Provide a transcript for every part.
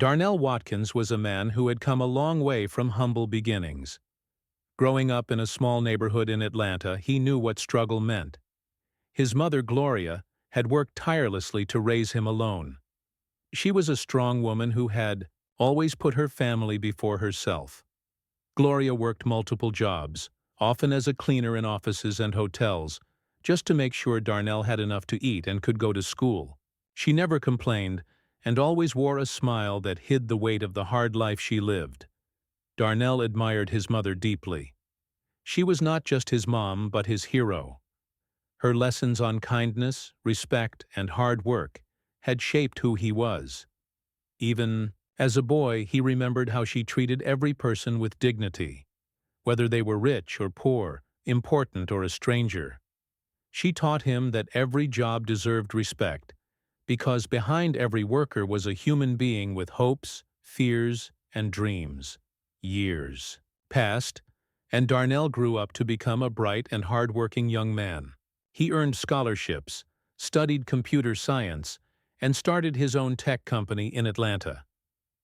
Darnell Watkins was a man who had come a long way from humble beginnings. Growing up in a small neighborhood in Atlanta, he knew what struggle meant. His mother, Gloria, had worked tirelessly to raise him alone. She was a strong woman who had always put her family before herself. Gloria worked multiple jobs, often as a cleaner in offices and hotels, just to make sure Darnell had enough to eat and could go to school. She never complained and always wore a smile that hid the weight of the hard life she lived. Darnell admired his mother deeply. She was not just his mom, but his hero. Her lessons on kindness, respect, and hard work had shaped who he was. Even as a boy, he remembered how she treated every person with dignity, whether they were rich or poor, important or a stranger. She taught him that every job deserved respect, because behind every worker was a human being with hopes, fears, and dreams. Years passed, and Darnell grew up to become a bright and hard-working young man. He earned scholarships, studied computer science, and started his own tech company in Atlanta.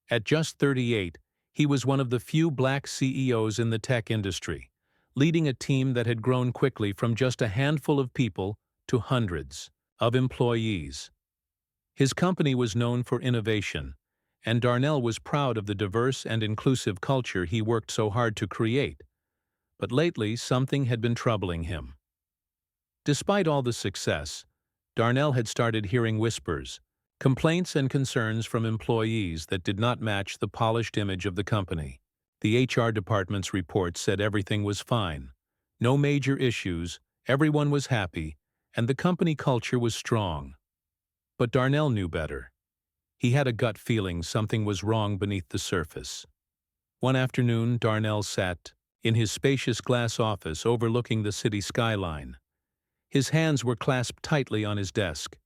At just 38, he was one of the few black CEOs in the tech industry, leading a team that had grown quickly from just a handful of people to hundreds of employees. His company was known for innovation, and Darnell was proud of the diverse and inclusive culture he worked so hard to create. But lately, something had been troubling him. Despite all the success, Darnell had started hearing whispers, complaints and concerns from employees that did not match the polished image of the company. The HR department's report said everything was fine, no major issues, everyone was happy, and the company culture was strong. But Darnell knew better. He had a gut feeling something was wrong beneath the surface. One afternoon, Darnell sat in his spacious glass office overlooking the city skyline. His hands were clasped tightly on his desk.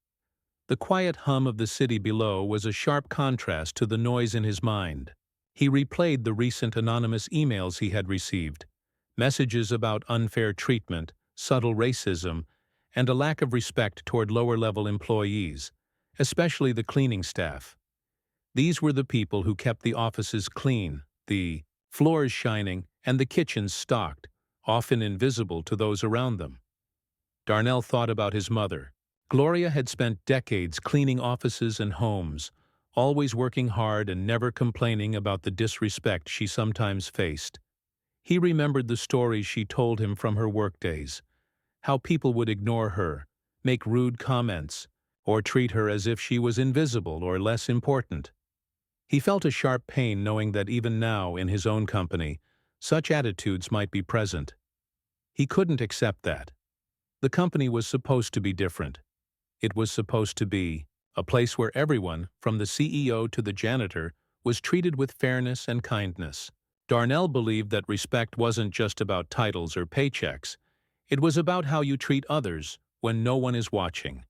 The quiet hum of the city below was a sharp contrast to the noise in his mind. He replayed the recent anonymous emails he had received, messages about unfair treatment, subtle racism, and a lack of respect toward lower-level employees, especially the cleaning staff. These were the people who kept the offices clean, the floors shining, and the kitchens stocked, often invisible to those around them. Darnell thought about his mother. Gloria had spent decades cleaning offices and homes, always working hard and never complaining about the disrespect she sometimes faced. He remembered the stories she told him from her workdays, how people would ignore her, make rude comments, or treat her as if she was invisible or less important. He felt a sharp pain knowing that even now, in his own company, such attitudes might be present. He couldn't accept that. The company was supposed to be different. It was supposed to be a place where everyone, from the CEO to the janitor, was treated with fairness and kindness. Darnell believed that respect wasn't just about titles or paychecks. It was about how you treat others when no one is watching.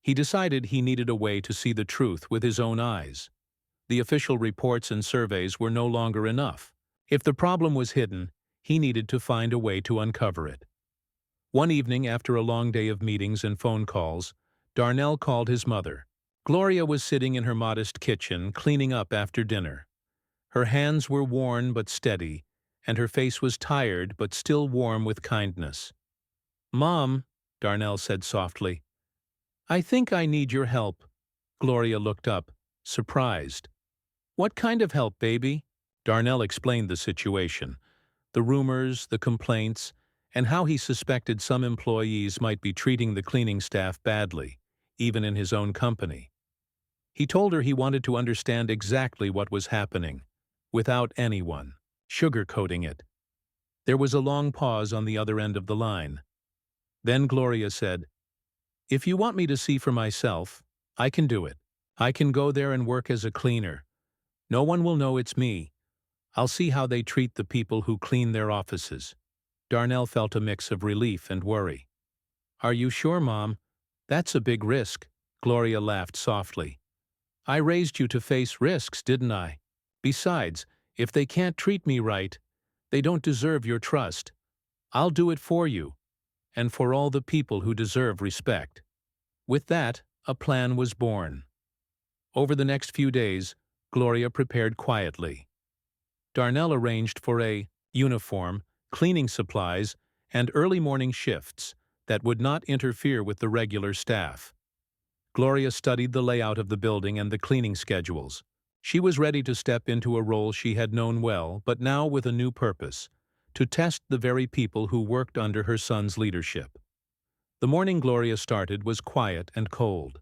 He decided he needed a way to see the truth with his own eyes. The official reports and surveys were no longer enough. If the problem was hidden, he needed to find a way to uncover it. One evening, after a long day of meetings and phone calls, Darnell called his mother. Gloria was sitting in her modest kitchen, cleaning up after dinner. Her hands were worn but steady, and her face was tired but still warm with kindness. "Mom," Darnell said softly, "I think I need your help." Gloria looked up, surprised. "What kind of help, baby?" Darnell explained the situation, the rumors, the complaints, and how he suspected some employees might be treating the cleaning staff badly, even in his own company. He told her he wanted to understand exactly what was happening, without anyone sugarcoating it. There was a long pause on the other end of the line. Then Gloria said, "If you want me to see for myself, I can do it. I can go there and work as a cleaner. No one will know it's me. I'll see how they treat the people who clean their offices." Darnell felt a mix of relief and worry. "Are you sure, Mom? That's a big risk." Gloria laughed softly. "I raised you to face risks, didn't I? Besides, if they can't treat me right, they don't deserve your trust. I'll do it for you, and for all the people who deserve respect." With that, a plan was born. Over the next few days, Gloria prepared quietly. Darnell arranged for a uniform, cleaning supplies, and early morning shifts that would not interfere with the regular staff. Gloria studied the layout of the building and the cleaning schedules. She was ready to step into a role she had known well, but now with a new purpose: to test the very people who worked under her son's leadership. The morning Gloria started was quiet and cold.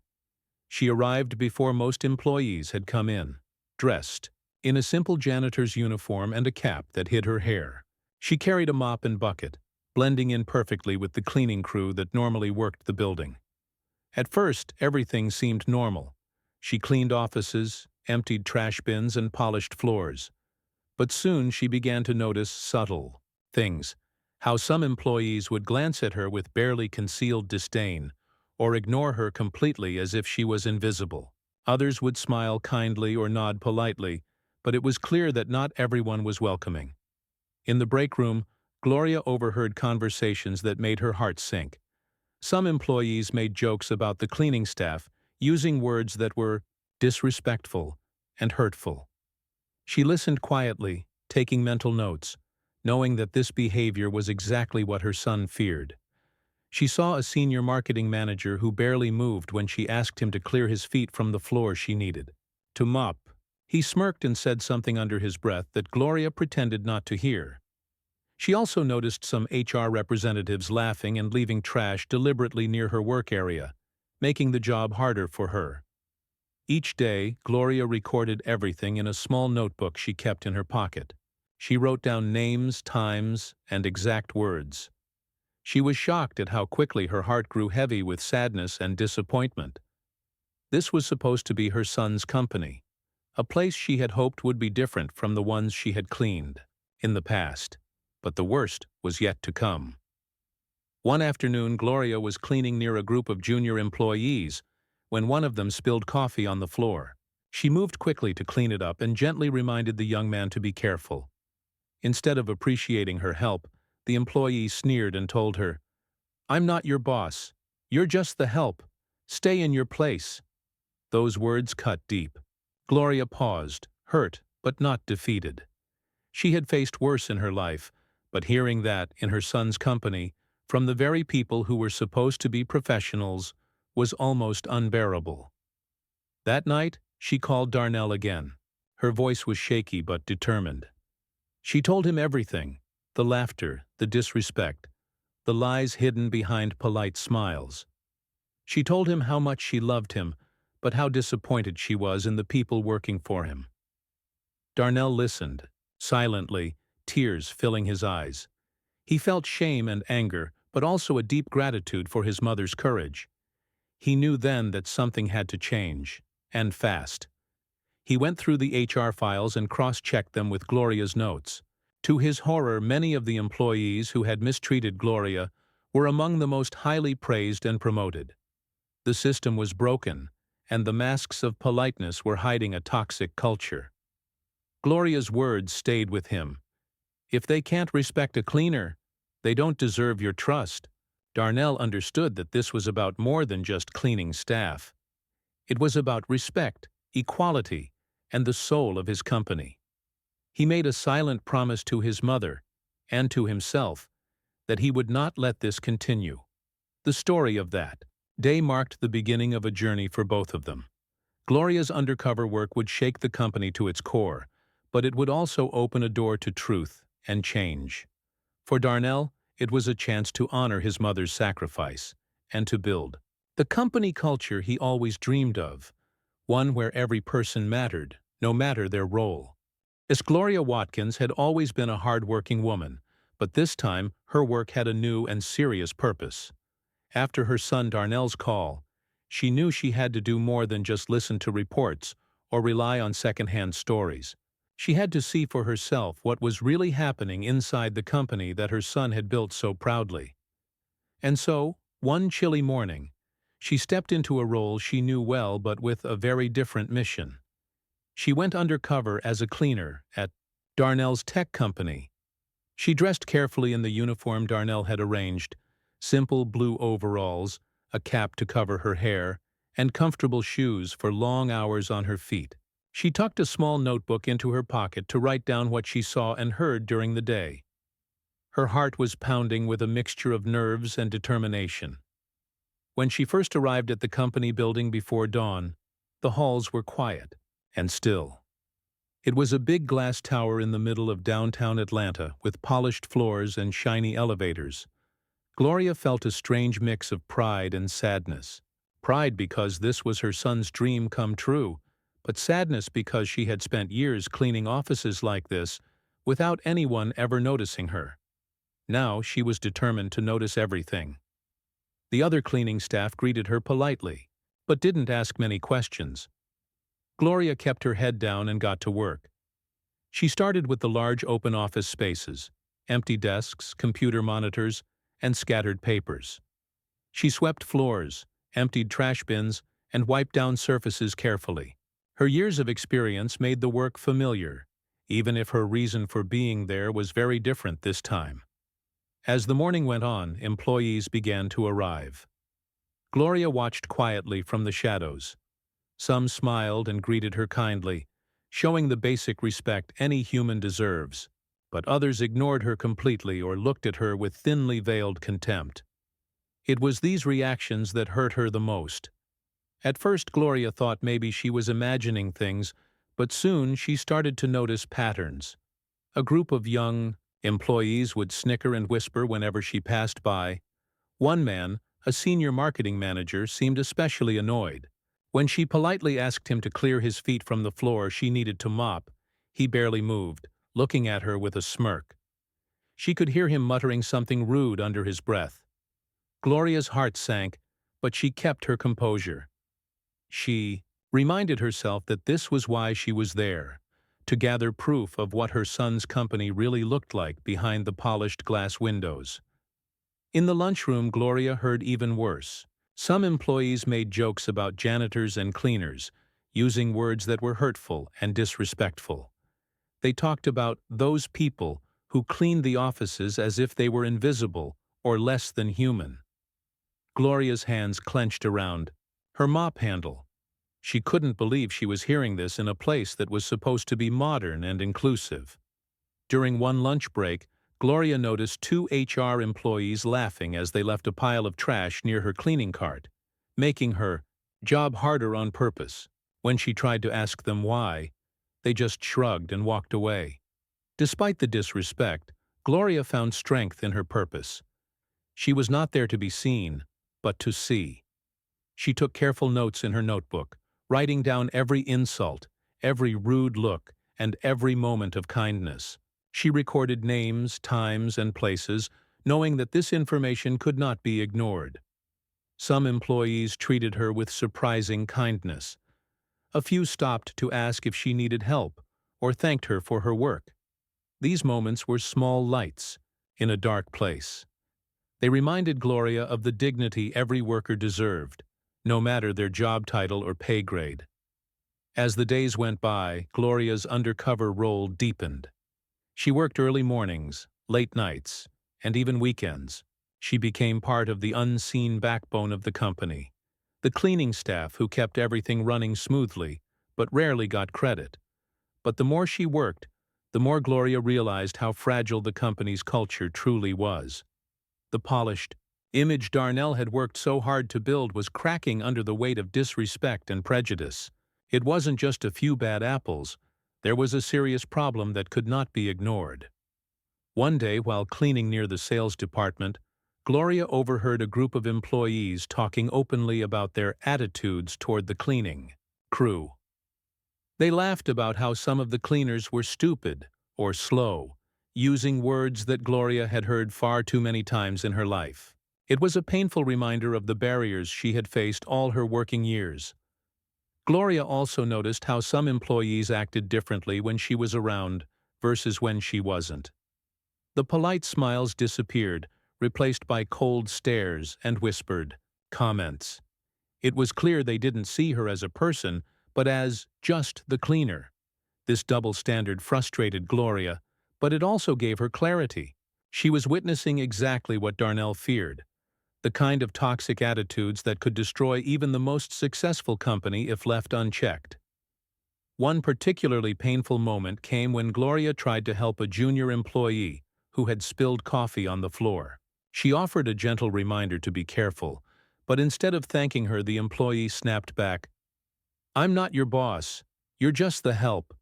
She arrived before most employees had come in, dressed in a simple janitor's uniform and a cap that hid her hair. She carried a mop and bucket, blending in perfectly with the cleaning crew that normally worked the building. At first, everything seemed normal. She cleaned offices, emptied trash bins, and polished floors. But soon she began to notice subtle things: how some employees would glance at her with barely concealed disdain, or ignore her completely as if she was invisible. Others would smile kindly or nod politely, but it was clear that not everyone was welcoming. In the break room, Gloria overheard conversations that made her heart sink. Some employees made jokes about the cleaning staff, using words that were disrespectful and hurtful. She listened quietly, taking mental notes, knowing that this behavior was exactly what her son feared. She saw a senior marketing manager who barely moved when she asked him to clear his feet from the floor she needed to mop. He smirked and said something under his breath that Gloria pretended not to hear. She also noticed some HR representatives laughing and leaving trash deliberately near her work area, making the job harder for her. Each day, Gloria recorded everything in a small notebook she kept in her pocket. She wrote down names, times, and exact words. She was shocked at how quickly her heart grew heavy with sadness and disappointment. This was supposed to be her son's company, a place she had hoped would be different from the ones she had cleaned in the past. But the worst was yet to come. One afternoon, Gloria was cleaning near a group of junior employees when one of them spilled coffee on the floor. She moved quickly to clean it up and gently reminded the young man to be careful. Instead of appreciating her help, the employee sneered and told her, "I'm not your boss. You're just the help. Stay in your place." Those words cut deep. Gloria paused, hurt but not defeated. She had faced worse in her life, but hearing that, in her son's company, from the very people who were supposed to be professionals, was almost unbearable. That night, she called Darnell again. Her voice was shaky but determined. She told him everything: the laughter, the disrespect, the lies hidden behind polite smiles. She told him how much she loved him, but how disappointed she was in the people working for him. Darnell listened, silently, tears filling his eyes. He felt shame and anger, but also a deep gratitude for his mother's courage. He knew then that something had to change, and fast. He went through the HR files and cross-checked them with Gloria's notes. To his horror, many of the employees who had mistreated Gloria were among the most highly praised and promoted. The system was broken, and the masks of politeness were hiding a toxic culture. Gloria's words stayed with him. "If they can't respect a cleaner, they don't deserve your trust." Darnell understood that this was about more than just cleaning staff. It was about respect, equality, and the soul of his company. He made a silent promise to his mother, and to himself, that he would not let this continue. The story of that day marked the beginning of a journey for both of them. Gloria's undercover work would shake the company to its core, but it would also open a door to truth and change. For Darnell, it was a chance to honor his mother's sacrifice and to build the company culture he always dreamed of, one where every person mattered, no matter their role. As Gloria Watkins had always been a hard-working woman, but this time her work had a new and serious purpose. After her son Darnell's call, she knew she had to do more than just listen to reports or rely on second-hand stories. She had to see for herself what was really happening inside the company that her son had built so proudly. And so, one chilly morning, she stepped into a role she knew well but with a very different mission. She went undercover as a cleaner at Darnell's tech company. She dressed carefully in the uniform Darnell had arranged: simple blue overalls, a cap to cover her hair, and comfortable shoes for long hours on her feet. She tucked a small notebook into her pocket to write down what she saw and heard during the day. Her heart was pounding with a mixture of nerves and determination. When she first arrived at the company building before dawn, the halls were quiet and still. It was a big glass tower in the middle of downtown Atlanta with polished floors and shiny elevators. Gloria felt a strange mix of pride and sadness. Pride because this was her son's dream come true, but sadness because she had spent years cleaning offices like this without anyone ever noticing her. Now she was determined to notice everything. The other cleaning staff greeted her politely, but didn't ask many questions. Gloria kept her head down and got to work. She started with the large open office spaces, empty desks, computer monitors, and scattered papers. She swept floors, emptied trash bins, and wiped down surfaces carefully. Her years of experience made the work familiar, even if her reason for being there was very different this time. As the morning went on, employees began to arrive. Gloria watched quietly from the shadows. Some smiled and greeted her kindly, showing the basic respect any human deserves, but others ignored her completely or looked at her with thinly veiled contempt. It was these reactions that hurt her the most. At first, Gloria thought maybe she was imagining things, but soon she started to notice patterns. A group of young employees would snicker and whisper whenever she passed by. One man, a senior marketing manager, seemed especially annoyed. When she politely asked him to clear his feet from the floor she needed to mop, he barely moved, looking at her with a smirk. She could hear him muttering something rude under his breath. Gloria's heart sank, but she kept her composure. She reminded herself that this was why she was there, to gather proof of what her son's company really looked like behind the polished glass windows. In the lunchroom, Gloria heard even worse. Some employees made jokes about janitors and cleaners, using words that were hurtful and disrespectful. They talked about those people who cleaned the offices as if they were invisible or less than human. Gloria's hands clenched around her mop handle. She couldn't believe she was hearing this in a place that was supposed to be modern and inclusive. During one lunch break, Gloria noticed two HR employees laughing as they left a pile of trash near her cleaning cart, making her job harder on purpose. When she tried to ask them why, they just shrugged and walked away. Despite the disrespect, Gloria found strength in her purpose. She was not there to be seen, but to see. She took careful notes in her notebook, writing down every insult, every rude look, and every moment of kindness. She recorded names, times, and places, knowing that this information could not be ignored. Some employees treated her with surprising kindness. A few stopped to ask if she needed help, or thanked her for her work. These moments were small lights in a dark place. They reminded Gloria of the dignity every worker deserved, no matter their job title or pay grade. As the days went by, Gloria's undercover role deepened. She worked early mornings, late nights, and even weekends. She became part of the unseen backbone of the company, the cleaning staff who kept everything running smoothly, but rarely got credit. But the more she worked, the more Gloria realized how fragile the company's culture truly was. The polished image Darnell had worked so hard to build was cracking under the weight of disrespect and prejudice. It wasn't just a few bad apples. There was a serious problem that could not be ignored. One day, while cleaning near the sales department, Gloria overheard a group of employees talking openly about their attitudes toward the cleaning crew. They laughed about how some of the cleaners were stupid or slow, using words that Gloria had heard far too many times in her life. It was a painful reminder of the barriers she had faced all her working years. Gloria also noticed how some employees acted differently when she was around versus when she wasn't. The polite smiles disappeared, replaced by cold stares and whispered comments. It was clear they didn't see her as a person, but as just the cleaner. This double standard frustrated Gloria, but it also gave her clarity. She was witnessing exactly what Darnell feared, the kind of toxic attitudes that could destroy even the most successful company if left unchecked. One particularly painful moment came when Gloria tried to help a junior employee who had spilled coffee on the floor. She offered a gentle reminder to be careful, but instead of thanking her, the employee snapped back, "I'm not your boss. You're just the help.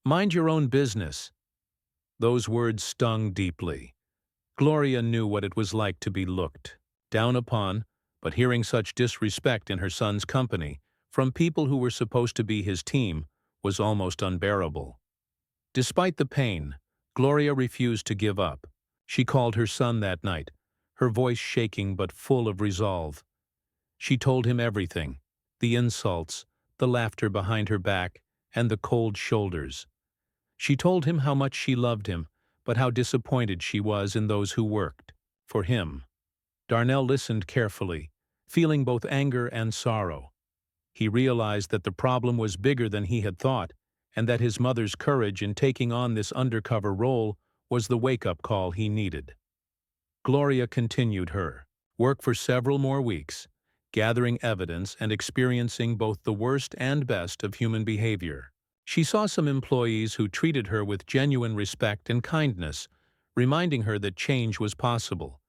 Mind your own business." Those words stung deeply. Gloria knew what it was like to be looked down upon, but hearing such disrespect in her son's company, from people who were supposed to be his team, was almost unbearable. Despite the pain, Gloria refused to give up. She called her son that night, her voice shaking but full of resolve. She told him everything: the insults, the laughter behind her back, and the cold shoulders. She told him how much she loved him, but how disappointed she was in those who worked for him. Darnell listened carefully, feeling both anger and sorrow. He realized that the problem was bigger than he had thought, and that his mother's courage in taking on this undercover role was the wake-up call he needed. Gloria continued her work for several more weeks, gathering evidence and experiencing both the worst and best of human behavior. She saw some employees who treated her with genuine respect and kindness, reminding her that change was possible.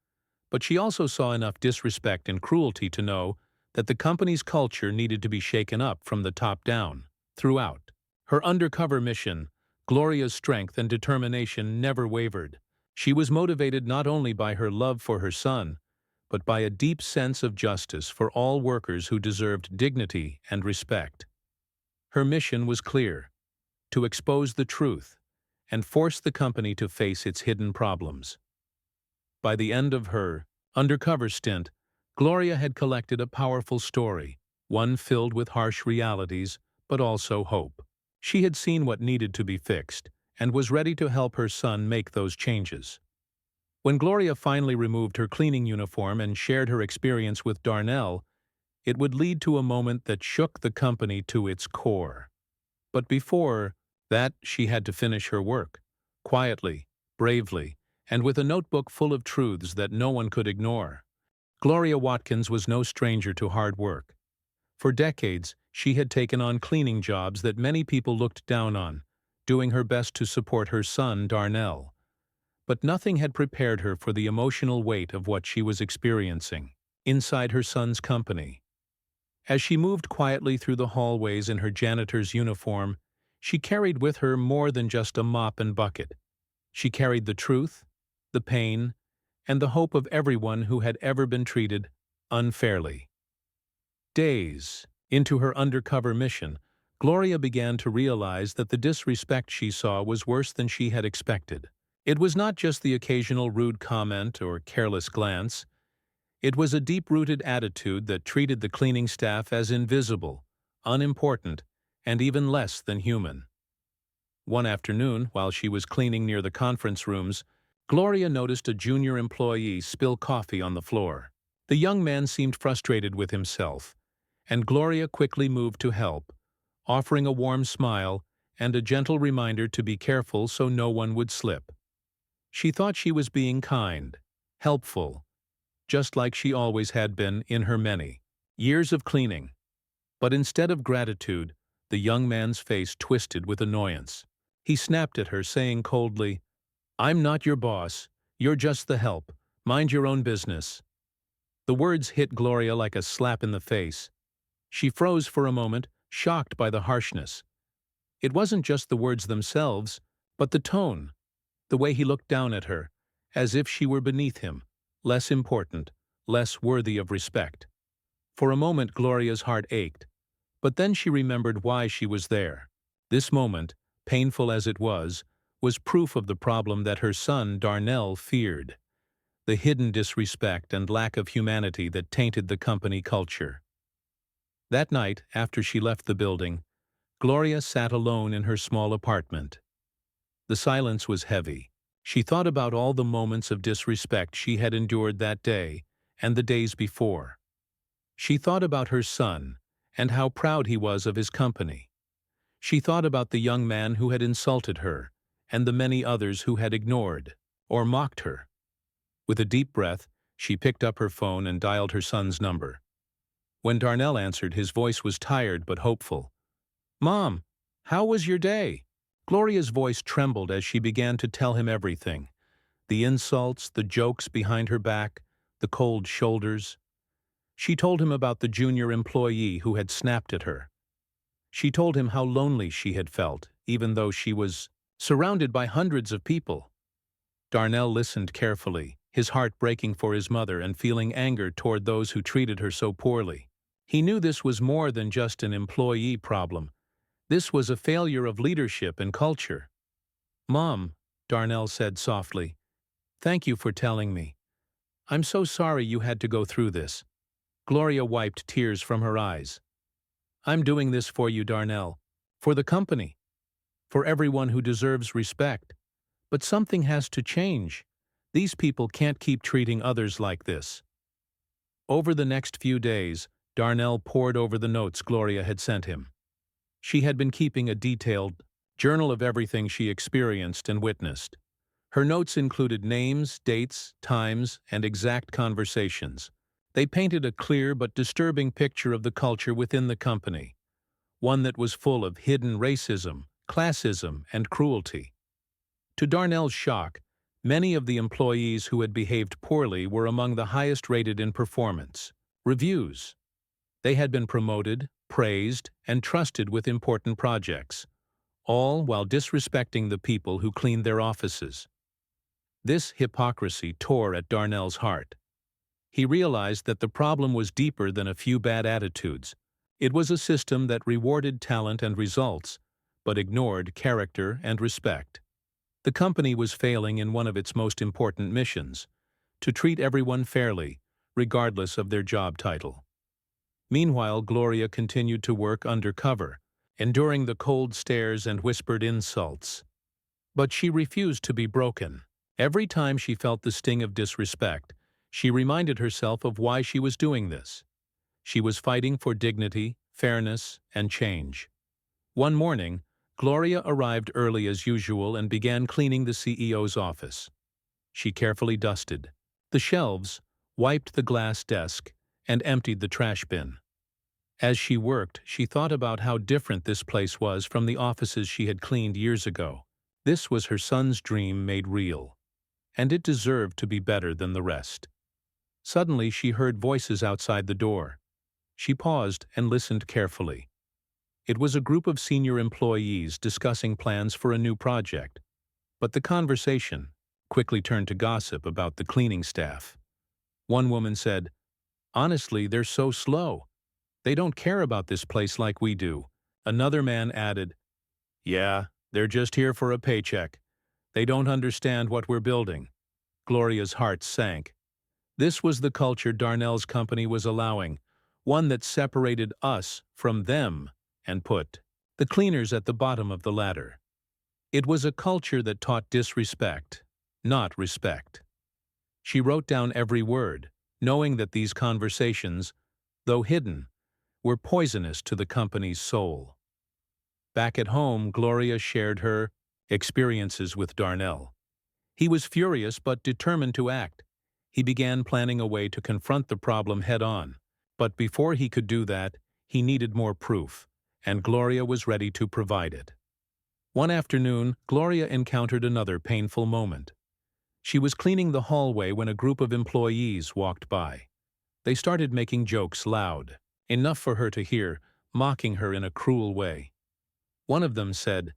But she also saw enough disrespect and cruelty to know that the company's culture needed to be shaken up from the top down. Throughout her undercover mission, Gloria's strength and determination never wavered. She was motivated not only by her love for her son, but by a deep sense of justice for all workers who deserved dignity and respect. Her mission was clear: to expose the truth and force the company to face its hidden problems. By the end of her undercover stint, Gloria had collected a powerful story, one filled with harsh realities, but also hope. She had seen what needed to be fixed, and was ready to help her son make those changes. When Gloria finally removed her cleaning uniform and shared her experience with Darnell, it would lead to a moment that shook the company to its core. But before that, she had to finish her work, quietly, bravely, and with a notebook full of truths that no one could ignore. Gloria Watkins was no stranger to hard work. For decades, she had taken on cleaning jobs that many people looked down on, doing her best to support her son, Darnell. But nothing had prepared her for the emotional weight of what she was experiencing inside her son's company. As she moved quietly through the hallways in her janitor's uniform, she carried with her more than just a mop and bucket. She carried the truth, the pain, and the hope of everyone who had ever been treated unfairly. Days into her undercover mission, Gloria began to realize that the disrespect she saw was worse than she had expected. It was not just the occasional rude comment or careless glance. It was a deep-rooted attitude that treated the cleaning staff as invisible, unimportant, and even less than human. One afternoon, while she was cleaning near the conference rooms, Gloria noticed a junior employee spill coffee on the floor. The young man seemed frustrated with himself, and Gloria quickly moved to help, offering a warm smile and a gentle reminder to be careful so no one would slip. She thought she was being kind, helpful, just like she always had been in her many years of cleaning. But instead of gratitude, the young man's face twisted with annoyance. He snapped at her, saying coldly, "I'm not your boss. You're just the help. Mind your own business." The words hit Gloria like a slap in the face. She froze for a moment, shocked by the harshness. It wasn't just the words themselves, but the tone, the way he looked down at her, as if she were beneath him, less important, less worthy of respect. For a moment Gloria's heart ached, but then she remembered why she was there. This moment, painful as it was proof of the problem that her son, Darnell, feared: the hidden disrespect and lack of humanity that tainted the company culture. That night, after she left the building, Gloria sat alone in her small apartment. The silence was heavy. She thought about all the moments of disrespect she had endured that day and the days before. She thought about her son and how proud he was of his company. She thought about the young man who had insulted her and the many others who had ignored or mocked her. With a deep breath, she picked up her phone and dialed her son's number. When Darnell answered, his voice was tired but hopeful. "Mom, How was your day?" Gloria's voice trembled as she began to tell him everything. The insults, the jokes behind her back, the cold shoulders. She told him about the junior employee who had snapped at her. She told him how lonely she had felt, even though she was surrounded by hundreds of people. Darnell listened carefully, his heart breaking for his mother and feeling anger toward those who treated her so poorly. He knew this was more than just an employee problem. This was a failure of leadership and culture. "Mom," Darnell said softly, "thank you for telling me. I'm so sorry you had to go through this." Gloria wiped tears from her eyes. "I'm doing this for you, Darnell. For the company. For everyone who deserves respect. But something has to change. These people can't keep treating others like this." Over the next few days, Darnell pored over the notes Gloria had sent him. She had been keeping a detailed journal of everything she experienced and witnessed. Her notes included names, dates, times, and exact conversations. They painted a clear but disturbing picture of the culture within the company, one that was full of hidden racism, classism, and cruelty. To Darnell's shock, many of the employees who had behaved poorly were among the highest rated in performance reviews. They had been promoted, praised, and trusted with important projects, all while disrespecting the people who cleaned their offices. This hypocrisy tore at Darnell's heart. He realized that the problem was deeper than a few bad attitudes. It was a system that rewarded talent and results, but ignored character and respect. The company was failing in one of its most important missions, to treat everyone fairly, regardless of their job title. Meanwhile, Gloria continued to work undercover, enduring the cold stares and whispered insults. But she refused to be broken. Every time she felt the sting of disrespect, she reminded herself of why she was doing this. She was fighting for dignity, fairness, and change. One morning, Gloria arrived early as usual and began cleaning the CEO's office. She carefully dusted the shelves, wiped the glass desk, and emptied the trash bin. As she worked, she thought about how different this place was from the offices she had cleaned years ago. This was her son's dream made real, and it deserved to be better than the rest. Suddenly, she heard voices outside the door. She paused and listened carefully. It was a group of senior employees discussing plans for a new project, but the conversation quickly turned to gossip about the cleaning staff. One woman said, "Honestly, they're so slow. They don't care about this place like we do." Another man added, "Yeah, they're just here for a paycheck. They don't understand what we're building." Gloria's heart sank. This was the culture Darnell's company was allowing, one that separated us from them and put the cleaners at the bottom of the ladder. It was a culture that taught disrespect, not respect. She wrote down every word, knowing that these conversations, though hidden, were poisonous to the company's soul. Back at home, Gloria shared her experiences with Darnell. He was furious but determined to act. He began planning a way to confront the problem head-on. But before he could do that, he needed more proof, and Gloria was ready to provide it. One afternoon, Gloria encountered another painful moment. She was cleaning the hallway when a group of employees walked by. They started making jokes loud, enough for her to hear, mocking her in a cruel way. One of them said,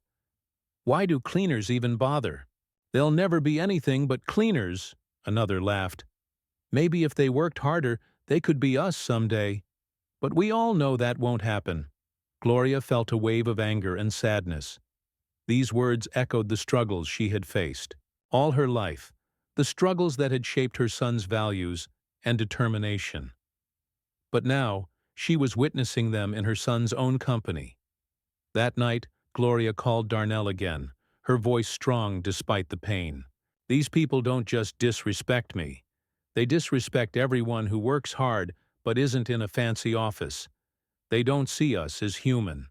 "Why do cleaners even bother? They'll never be anything but cleaners." Another laughed. "Maybe if they worked harder, they could be us someday. But we all know that won't happen." Gloria felt a wave of anger and sadness. These words echoed the struggles she had faced all her life, the struggles that had shaped her son's values and determination. But now, she was witnessing them in her son's own company. That night, Gloria called Darnell again, her voice strong despite the pain. "These people don't just disrespect me. They disrespect everyone who works hard but isn't in a fancy office. They don't see us as human."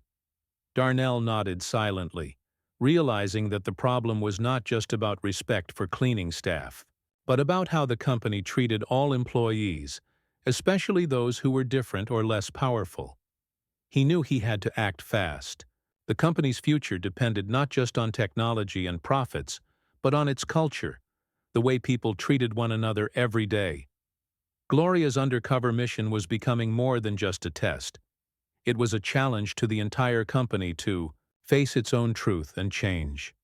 Darnell nodded silently, realizing that the problem was not just about respect for cleaning staff, but about how the company treated all employees, especially those who were different or less powerful. He knew he had to act fast, The company's future depended not just on technology and profits, but on its culture, the way people treated one another every day. Gloria's undercover mission was becoming more than just a test. It was a challenge to the entire company to face its own truth and change.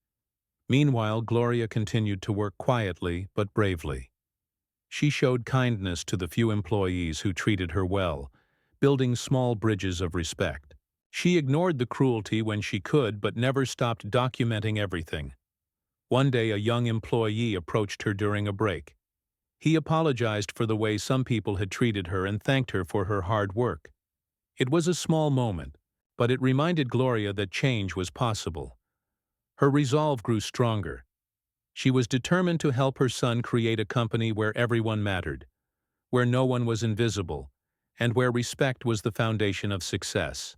Meanwhile, Gloria continued to work quietly but bravely. She showed kindness to the few employees who treated her well, building small bridges of respect. She ignored the cruelty when she could but never stopped documenting everything. One day, a young employee approached her during a break. He apologized for the way some people had treated her and thanked her for her hard work. It was a small moment, but it reminded Gloria that change was possible. Her resolve grew stronger. She was determined to help her son create a company where everyone mattered, where no one was invisible, and where respect was the foundation of success.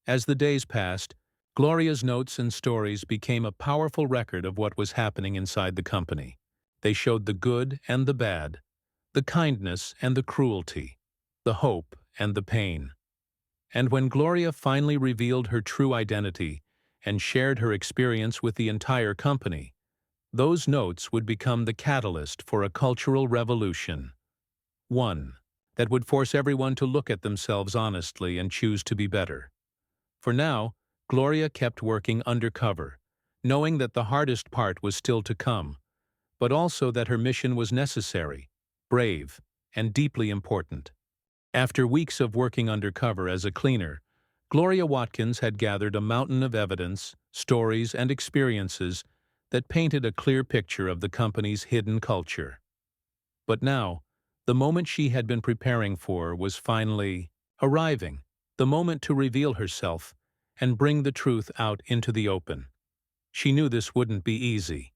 As the days passed, Gloria's notes and stories became a powerful record of what was happening inside the company. They showed the good and the bad, the kindness and the cruelty, the hope and the pain. And when Gloria finally revealed her true identity and shared her experience with the entire company, those notes would become the catalyst for a cultural revolution. One that would force everyone to look at themselves honestly and choose to be better. For now, Gloria kept working undercover, knowing that the hardest part was still to come, but also that her mission was necessary, brave, and deeply important. After weeks of working undercover as a cleaner, Gloria Watkins had gathered a mountain of evidence, stories, and experiences that painted a clear picture of the company's hidden culture. But now, the moment she had been preparing for was finally arriving, the moment to reveal herself and bring the truth out into the open. She knew this wouldn't be easy.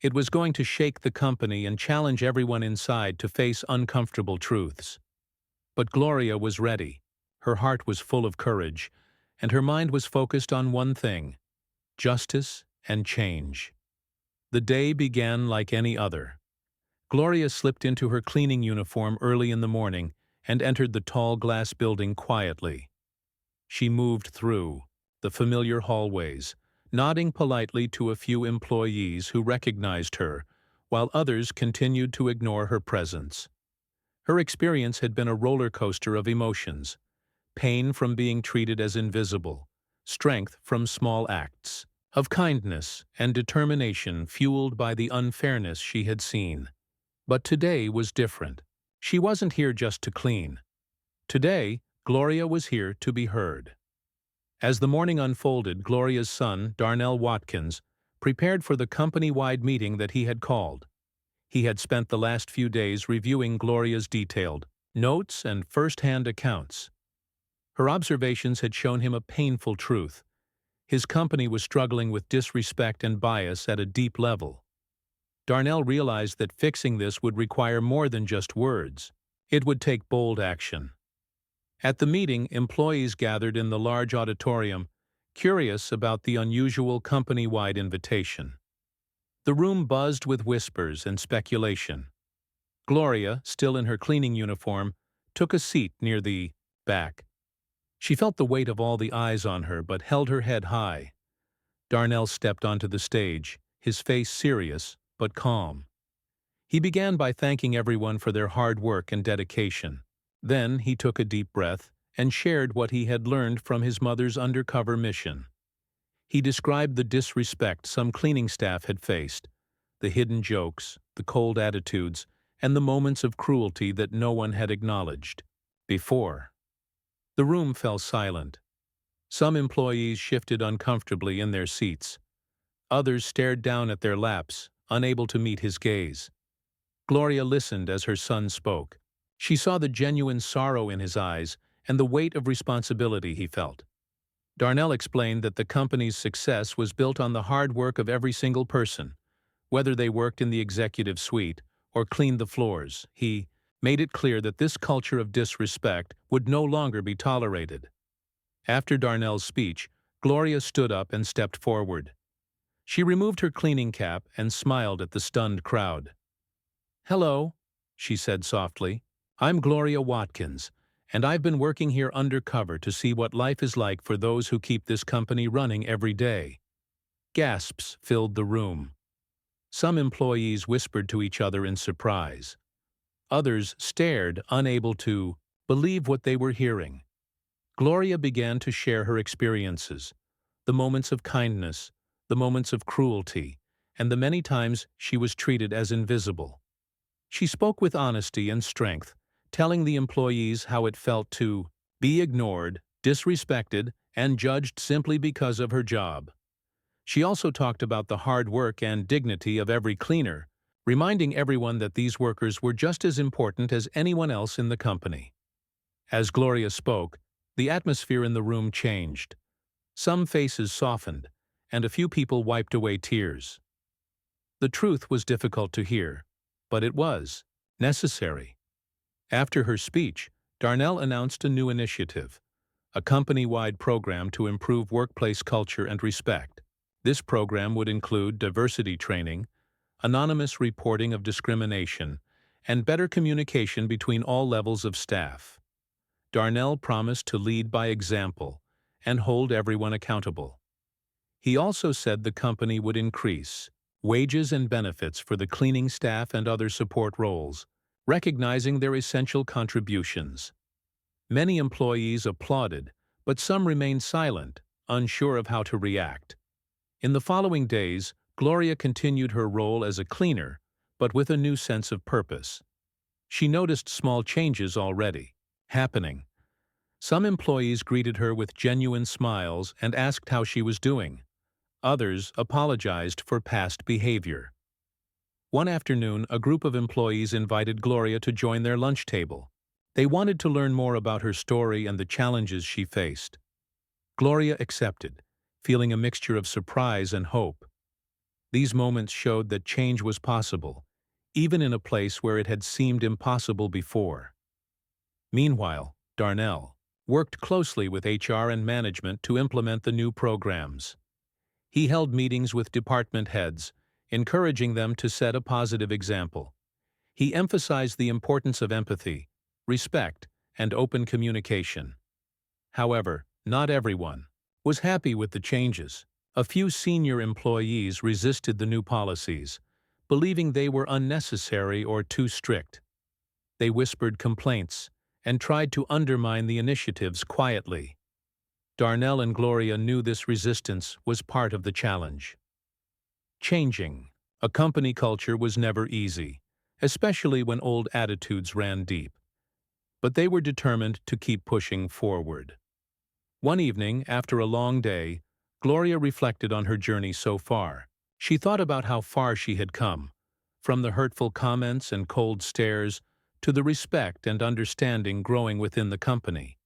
It was going to shake the company and challenge everyone inside to face uncomfortable truths. But Gloria was ready. Her heart was full of courage, and her mind was focused on one thing: justice and change. The day began like any other. Gloria slipped into her cleaning uniform early in the morning and entered the tall glass building quietly. She moved through the familiar hallways, nodding politely to a few employees who recognized her, while others continued to ignore her presence. Her experience had been a roller coaster of emotions: pain from being treated as invisible, strength from small acts of kindness, and determination fueled by the unfairness she had seen. But today was different. She wasn't here just to clean. Today, Gloria was here to be heard. As the morning unfolded, Gloria's son, Darnell Watkins, prepared for the company-wide meeting that he had called. He had spent the last few days reviewing Gloria's detailed notes and first-hand accounts. Her observations had shown him a painful truth. His company was struggling with disrespect and bias at a deep level. Darnell realized that fixing this would require more than just words. It would take bold action. At the meeting, employees gathered in the large auditorium, curious about the unusual company-wide invitation. The room buzzed with whispers and speculation. Gloria, still in her cleaning uniform, took a seat near the back. She felt the weight of all the eyes on her, but held her head high. Darnell stepped onto the stage, his face serious but calm. He began by thanking everyone for their hard work and dedication. Then he took a deep breath and shared what he had learned from his mother's undercover mission. He described the disrespect some cleaning staff had faced, the hidden jokes, the cold attitudes, and the moments of cruelty that no one had acknowledged before. The room fell silent. Some employees shifted uncomfortably in their seats. Others stared down at their laps, unable to meet his gaze. Gloria listened as her son spoke. She saw the genuine sorrow in his eyes and the weight of responsibility he felt. Darnell explained that the company's success was built on the hard work of every single person, whether they worked in the executive suite or cleaned the floors. He made it clear that this culture of disrespect would no longer be tolerated. After Darnell's speech, Gloria stood up and stepped forward. She removed her cleaning cap and smiled at the stunned crowd. "Hello," she said softly. "I'm Gloria Watkins, and I've been working here undercover to see what life is like for those who keep this company running every day." Gasps filled the room. Some employees whispered to each other in surprise. Others stared, unable to believe what they were hearing. Gloria began to share her experiences, the moments of kindness, the moments of cruelty, and the many times she was treated as invisible. She spoke with honesty and strength, telling the employees how it felt to be ignored, disrespected, and judged simply because of her job. She also talked about the hard work and dignity of every cleaner, reminding everyone that these workers were just as important as anyone else in the company. As Gloria spoke, the atmosphere in the room changed. Some faces softened, and a few people wiped away tears. The truth was difficult to hear, but it was necessary. After her speech, Darnell announced a new initiative, a company-wide program to improve workplace culture and respect. This program would include diversity training, anonymous reporting of discrimination, and better communication between all levels of staff. Darnell promised to lead by example and hold everyone accountable. He also said the company would increase wages and benefits for the cleaning staff and other support roles, recognizing their essential contributions. Many employees applauded, but some remained silent, unsure of how to react. In the following days, Gloria continued her role as a cleaner, but with a new sense of purpose. She noticed small changes already happening. Some employees greeted her with genuine smiles and asked how she was doing. Others apologized for past behavior. One afternoon, a group of employees invited Gloria to join their lunch table. They wanted to learn more about her story and the challenges she faced. Gloria accepted, feeling a mixture of surprise and hope. These moments showed that change was possible, even in a place where it had seemed impossible before. Meanwhile, Darnell worked closely with HR and management to implement the new programs. He held meetings with department heads, encouraging them to set a positive example. He emphasized the importance of empathy, respect, and open communication. However, not everyone was happy with the changes. A few senior employees resisted the new policies, believing they were unnecessary or too strict. They whispered complaints and tried to undermine the initiatives quietly. Darnell and Gloria knew this resistance was part of the challenge. Changing a company culture was never easy, especially when old attitudes ran deep. But they were determined to keep pushing forward. One evening, after a long day, Gloria reflected on her journey so far. She thought about how far she had come, from the hurtful comments and cold stares to the respect and understanding growing within the company.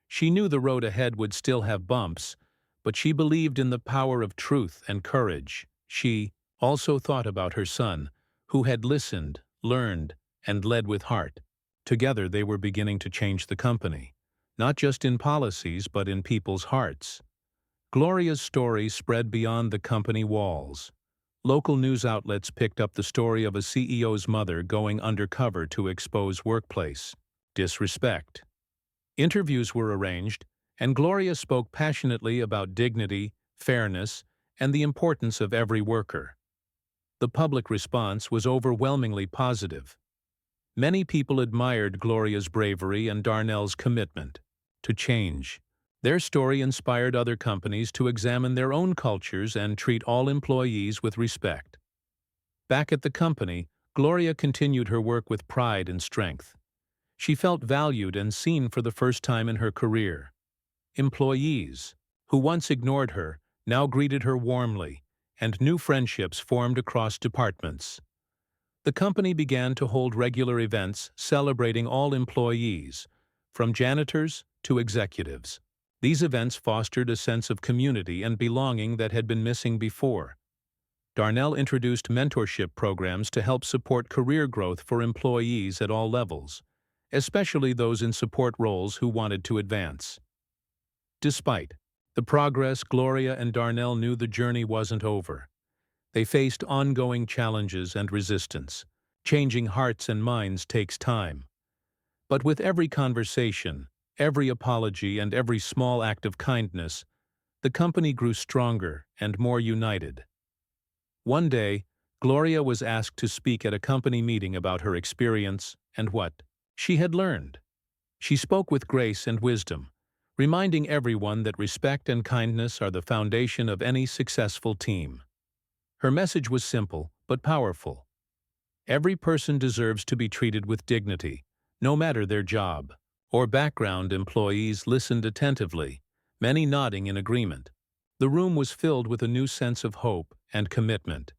She knew the road ahead would still have bumps, but she believed in the power of truth and courage. She also thought about her son, who had listened, learned, and led with heart. Together they were beginning to change the company, not just in policies but in people's hearts. Gloria's story spread beyond the company walls. Local news outlets picked up the story of a CEO's mother going undercover to expose workplace disrespect. Interviews were arranged, and Gloria spoke passionately about dignity, fairness, and the importance of every worker. The public response was overwhelmingly positive. Many people admired Gloria's bravery and Darnell's commitment to change. Their story inspired other companies to examine their own cultures and treat all employees with respect. Back at the company, Gloria continued her work with pride and strength. She felt valued and seen for the first time in her career. Employees, who once ignored her, now greeted her warmly, and new friendships formed across departments. The company began to hold regular events celebrating all employees, from janitors to executives. These events fostered a sense of community and belonging that had been missing before. Darnell introduced mentorship programs to help support career growth for employees at all levels, especially those in support roles who wanted to advance. Despite the progress, Gloria and Darnell knew the journey wasn't over. They faced ongoing challenges and resistance. Changing hearts and minds takes time. But with every conversation, every apology, and every small act of kindness, the company grew stronger and more united. One day, Gloria was asked to speak at a company meeting about her experience and what she had learned. She spoke with grace and wisdom, reminding everyone that respect and kindness are the foundation of any successful team. Her message was simple but powerful. Every person deserves to be treated with dignity, no matter their job or background. Employees listened attentively, many nodding in agreement. The room was filled with a new sense of hope and commitment.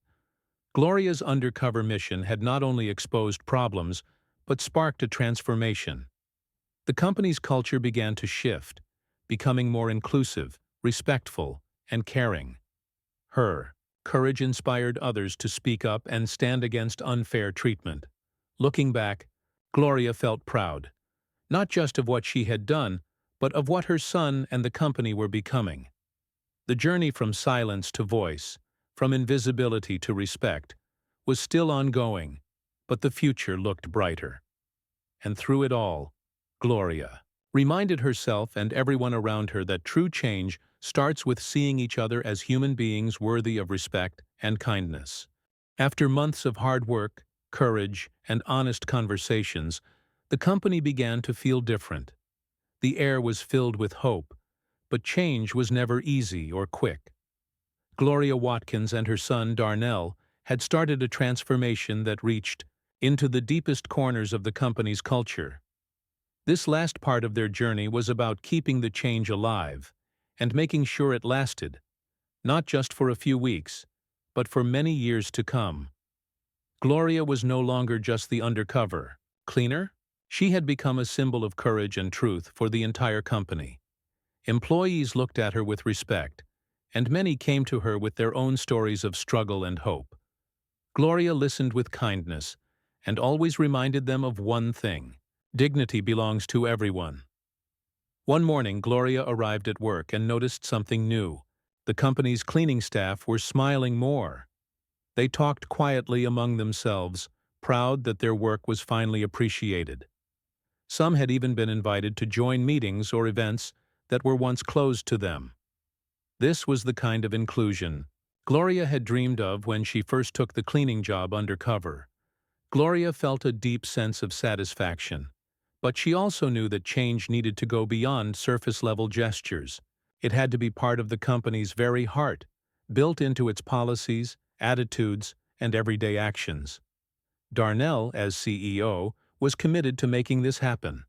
Gloria's undercover mission had not only exposed problems, but sparked a transformation. The company's culture began to shift, becoming more inclusive, respectful, and caring. Her courage inspired others to speak up and stand against unfair treatment. Looking back, Gloria felt proud, not just of what she had done, but of what her son and the company were becoming. The journey from silence to voice, from invisibility to respect, was still ongoing, but the future looked brighter. And through it all, Gloria reminded herself and everyone around her that true change starts with seeing each other as human beings worthy of respect and kindness. After months of hard work, courage, and honest conversations, the company began to feel different. The air was filled with hope, but change was never easy or quick. Gloria Watkins and her son Darnell had started a transformation that reached into the deepest corners of the company's culture. This last part of their journey was about keeping the change alive and making sure it lasted, not just for a few weeks, but for many years to come. Gloria was no longer just the undercover cleaner. She had become a symbol of courage and truth for the entire company. Employees looked at her with respect, and many came to her with their own stories of struggle and hope. Gloria listened with kindness and always reminded them of one thing: dignity belongs to everyone. One morning, Gloria arrived at work and noticed something new. The company's cleaning staff were smiling more. They talked quietly among themselves, proud that their work was finally appreciated. Some had even been invited to join meetings or events that were once closed to them. This was the kind of inclusion Gloria had dreamed of when she first took the cleaning job undercover. Gloria felt a deep sense of satisfaction, but she also knew that change needed to go beyond surface-level gestures. It had to be part of the company's very heart, built into its policies, attitudes, and everyday actions. Darnell, as CEO, was committed to making this happen.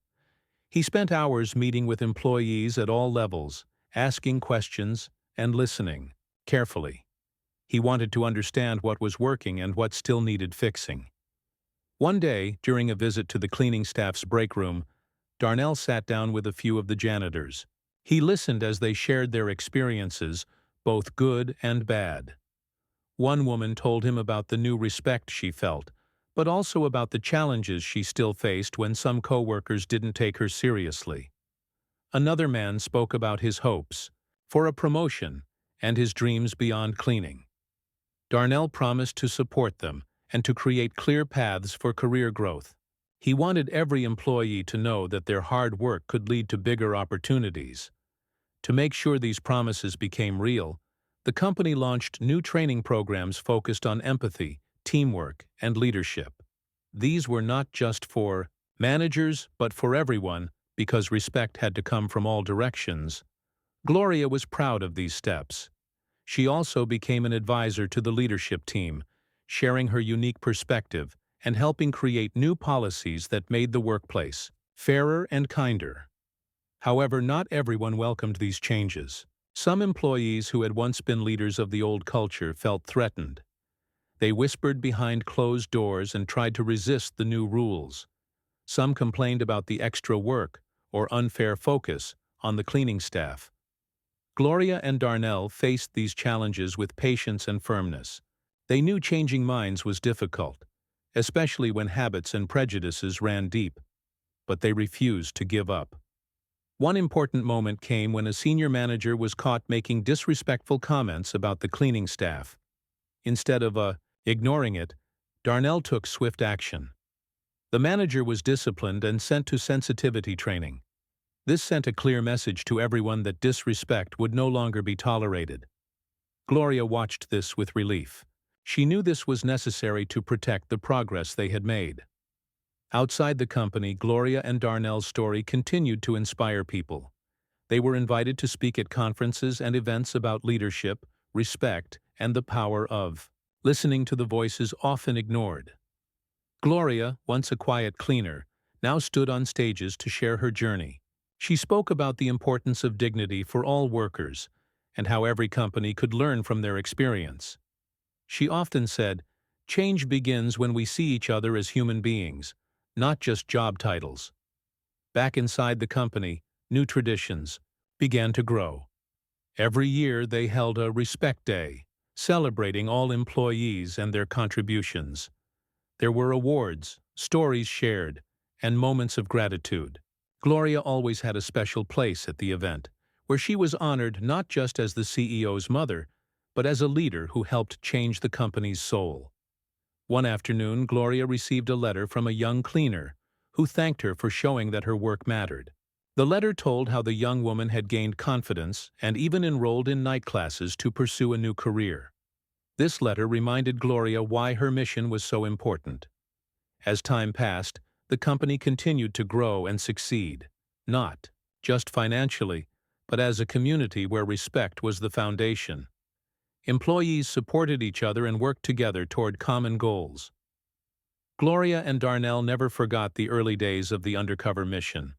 He spent hours meeting with employees at all levels, asking questions and listening carefully. He wanted to understand what was working and what still needed fixing. One day, during a visit to the cleaning staff's break room, Darnell sat down with a few of the janitors. He listened as they shared their experiences, both good and bad. One woman told him about the new respect she felt, but also about the challenges she still faced when some coworkers didn't take her seriously. Another man spoke about his hopes for a promotion and his dreams beyond cleaning. Darnell promised to support them and to create clear paths for career growth. He wanted every employee to know that their hard work could lead to bigger opportunities. To make sure these promises became real, the company launched new training programs focused on empathy, teamwork, and leadership. These were not just for managers, but for everyone, because respect had to come from all directions. Gloria was proud of these steps. She also became an advisor to the leadership team, sharing her unique perspective and helping create new policies that made the workplace fairer and kinder. However, not everyone welcomed these changes. Some employees who had once been leaders of the old culture felt threatened. They whispered behind closed doors and tried to resist the new rules. Some complained about the extra work or unfair focus on the cleaning staff. Gloria and Darnell faced these challenges with patience and firmness. They knew changing minds was difficult, especially when habits and prejudices ran deep, but they refused to give up. One important moment came when a senior manager was caught making disrespectful comments about the cleaning staff. Instead of ignoring it, Darnell took swift action. The manager was disciplined and sent to sensitivity training. This sent a clear message to everyone that disrespect would no longer be tolerated. Gloria watched this with relief. She knew this was necessary to protect the progress they had made. Outside the company, Gloria and Darnell's story continued to inspire people. They were invited to speak at conferences and events about leadership, respect, and the power of listening to the voices often ignored. Gloria, once a quiet cleaner, now stood on stages to share her journey. She spoke about the importance of dignity for all workers and how every company could learn from their experience. She often said, "Change begins when we see each other as human beings, not just job titles." Back inside the company, new traditions began to grow. Every year they held a Respect Day, celebrating all employees and their contributions. There were awards, stories shared, and moments of gratitude. Gloria always had a special place at the event, where she was honored not just as the CEO's mother, but as a leader who helped change the company's soul. One afternoon, Gloria received a letter from a young cleaner who thanked her for showing that her work mattered. The letter told how the young woman had gained confidence and even enrolled in night classes to pursue a new career. This letter reminded Gloria why her mission was so important. As time passed, the company continued to grow and succeed, not just financially, but as a community where respect was the foundation. Employees supported each other and worked together toward common goals. Gloria and Darnell never forgot the early days of the Undercover mission,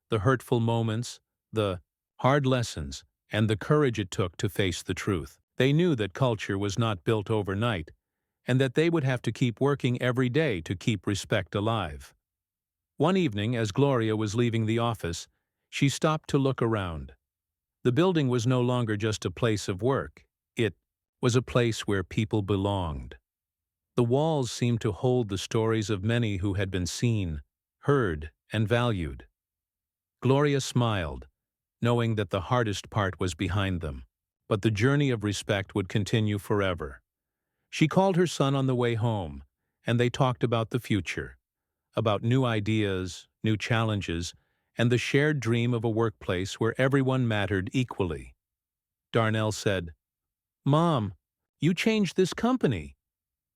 the hurtful moments, the hard lessons, and the courage it took to face the truth. They knew that culture was not built overnight, and that they would have to keep working every day to keep respect alive. One evening, as Gloria was leaving the office, she stopped to look around. The building was no longer just a place of work. It was a place where people belonged. The walls seemed to hold the stories of many who had been seen, heard, and valued. Gloria smiled, knowing that the hardest part was behind them, but the journey of respect would continue forever. She called her son on the way home, and they talked about the future, about new ideas, new challenges, and the shared dream of a workplace where everyone mattered equally. Darnell said, "Mom, you changed this company.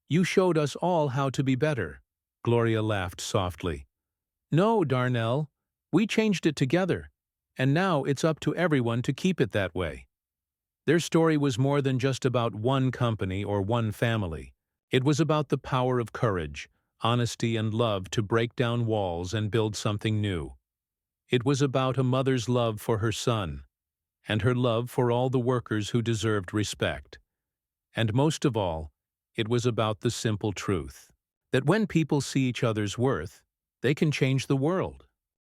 You showed us all how to be better." Gloria laughed softly. "No, Darnell, we changed it together, and now it's up to everyone to keep it that way." Their story was more than just about one company or one family. It was about the power of courage, honesty, and love to break down walls and build something new. It was about a mother's love for her son, and her love for all the workers who deserved respect. And most of all, it was about the simple truth that when people see each other's worth, they can change the world.